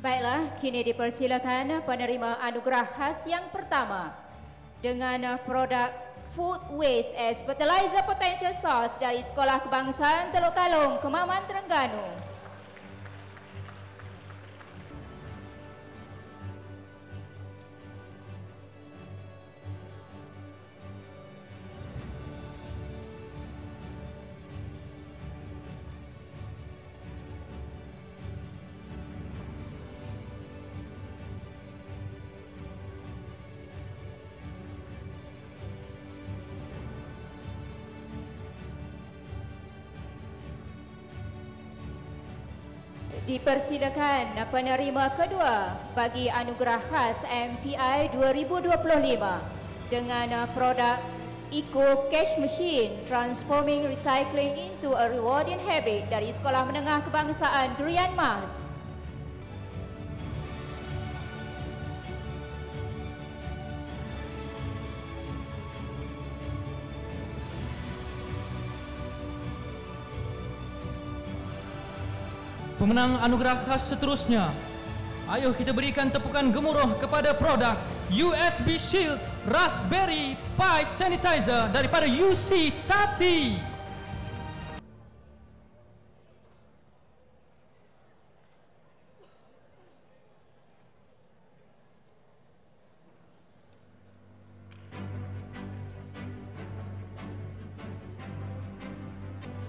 Baiklah, kini dipersilakan penerima anugerah khas yang pertama dengan produk Food Waste as Fertilizer Potential Source dari Sekolah Kebangsaan Teluk Talong, Kemaman, Terengganu. Dipersilakan penerima kedua bagi anugerah khas MPI 2025 dengan produk Eco Cash Machine Transforming Recycling into a Rewarding Habit dari Sekolah Menengah Kebangsaan Durian Mas. Pemenang anugerah khas seterusnya, ayo kita berikan tepukan gemuruh kepada produk USB Shield Raspberry Pi Sanitizer daripada UC Tati.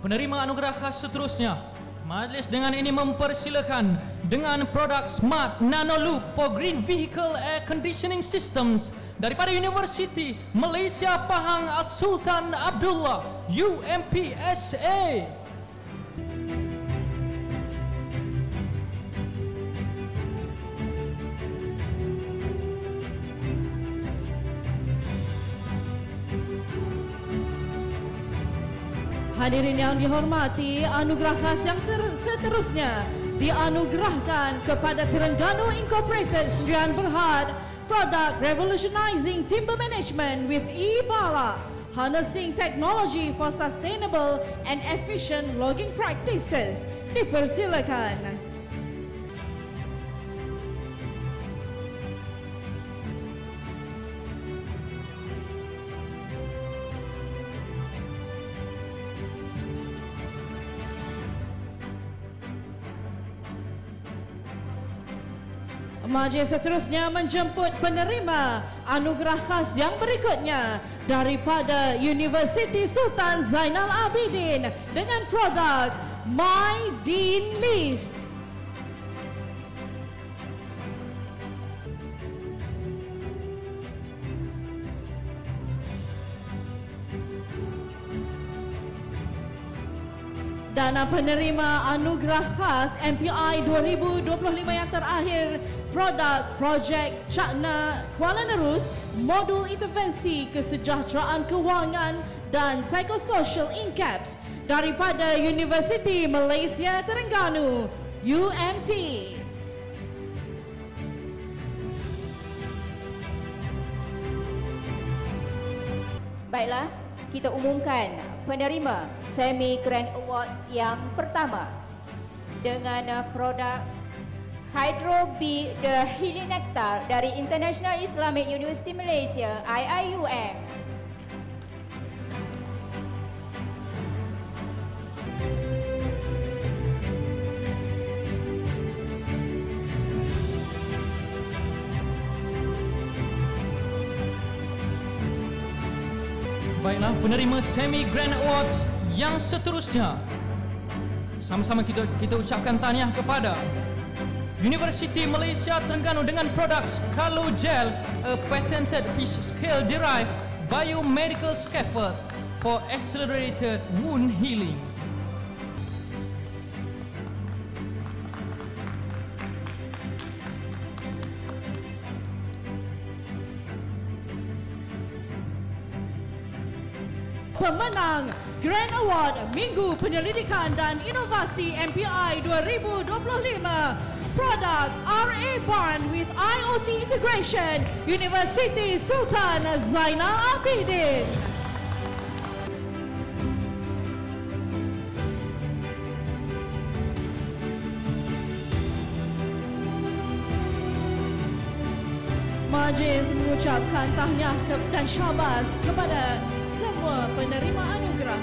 Penerima anugerah khas seterusnya, majlis dengan ini mempersilakan dengan produk Smart Nano Loop for Green Vehicle Air Conditioning Systems daripada Universiti Malaysia Pahang Sultan Abdullah UMPSA. Hadirin yang dihormati, anugerah khas yang seterusnya dianugerahkan kepada Terengganu Incorporated Sdn Bhd, produk Revolutionizing Timber Management with E-Bala, Harnessing Technology for Sustainable and Efficient Logging Practices. Dipersilakan. Majlis seterusnya menjemput penerima anugerah khas yang berikutnya daripada Universiti Sultan Zainal Abidin dengan produk My Dean List. Dan penerima anugerah khas MPI 2025 yang terakhir, produk Projek Cakna Kuala Nerus, modul intervensi kesejahteraan kewangan dan psikososial INCAPS daripada Universiti Malaysia Terengganu, UMT. Baiklah, kita umumkan penerima Semi Grand Awards yang pertama dengan produk Hydro B The Healing Nectar dari International Islamic University Malaysia IIUM. Baiklah, penerima Semi Grand Awards yang seterusnya, sama-sama kita ucapkan tahniah kepada Universiti Malaysia Terengganu dengan produk Scalo Gel, a patented fish scale derived biomedical scaffold for accelerated wound healing. Pemenang Grand Award Minggu Penyelidikan dan Inovasi MPI 2025, produk RA Barn with IoT Integration, Universiti Sultan Zainal Abidin. Majlis mengucapkan tahniah dan syabas kepada semua penerima anugerah.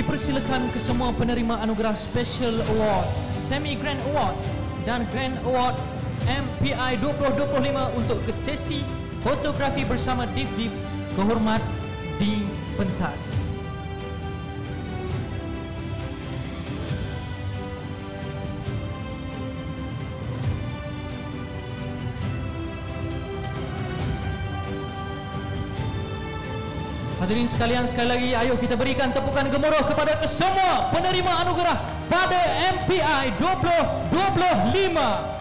Dipersilakan ke semua penerima anugerah Special Awards, Semi Grand Awards dan Grand Awards MPI 2025 untuk ke sesi fotografi bersama Div-Div kehormat di pentas. Hadirin sekalian, sekali lagi ayo kita berikan tepukan gemuruh kepada kesemua penerima anugerah pada MPI 2025.